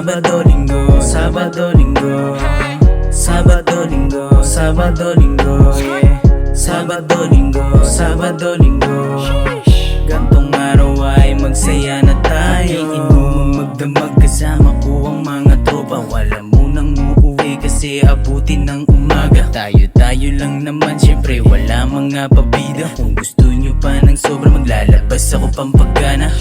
Sabado, Linggo, Sabado, Linggo, Sabado, Linggo, Sabado, Linggo, yeah. Sabado, Linggo, Sabado, Linggo. Gantong araw ay magsaya na tayo. Inuman magdamag kasama ko ang mga tropa. Wala munang uuwi kasi abutin ng umaga. Tayo lang naman, syempre wala mga pabida. Kung gusto nyo pa ng sobra, maglalabas ako pampagana.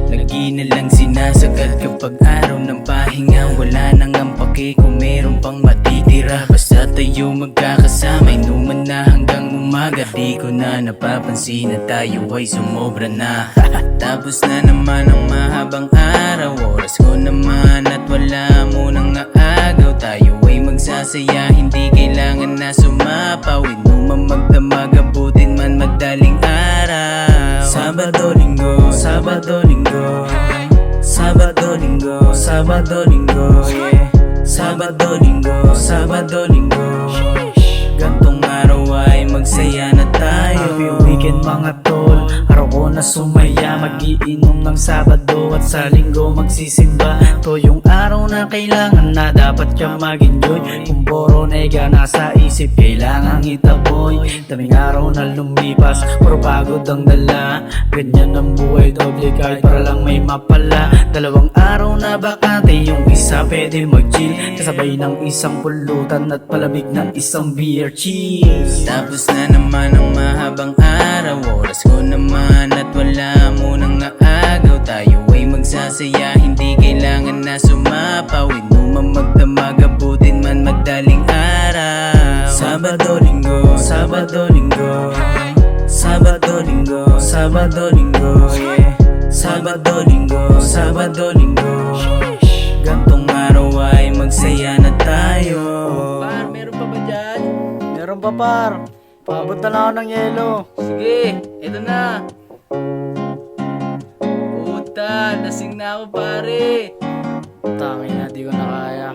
Lagi na lang sinasagat kapag araw ng pahinga. Wala nang ampake kung meron pang matitira. Basta tayo magkakasama, inuman na hanggang umaga. Di ko na napapansin na tayo ay sumobra na. Tapos na naman ang mahabang araw. Oras ko naman at wala munang aagaw. Tayo ay magsasaya, hindi kailangan na sumapaw. Inuman magdamag, abutin man madaling araw. Sabado, Linggo, Sabado, Linggo, Sabado, Linggo, Sabado, Linggo, yeah. Sabado, Linggo, Sabado, Linggo. Gantong araw ay magsaya na tayo. Happy weekend mga tol, araw ko na sumaya. Magiinom ng Sabado at sa Linggo magsisimba. To yung araw na kailangan na dapat ka mag-enjoy. Kung boro nega nasa isip, kailangan itaboy. Daming araw na lumipas, puro pagod ang dala. Ganyan ang buhay, doble card para lang may mapala. Dalawang araw na bakante, yung isa pwede mag-chill. Kasabay ng isang pulutan at palamig ng isang beer. Cheers! Tapos na naman ang mahabang araw. Oras ko naman at wala munang aagaw. Tayo ay magsasaya, hindi kailangan na sumapaw. Inuman magdamag, abutin man madaling araw. Sabado, Linggo, Sabado, Linggo, Sabado, Linggo, Sabado, Linggo, yeah. Sabado, Linggo, Sabado, Linggo. Gantong araw ay magsaya na tayo. Par, meron pa ba dyan? Meron pa par, paabot na lang ako ng yelo. Sige, eto na. Puta, lasing na ako pare. Tangin na, di ko na kaya.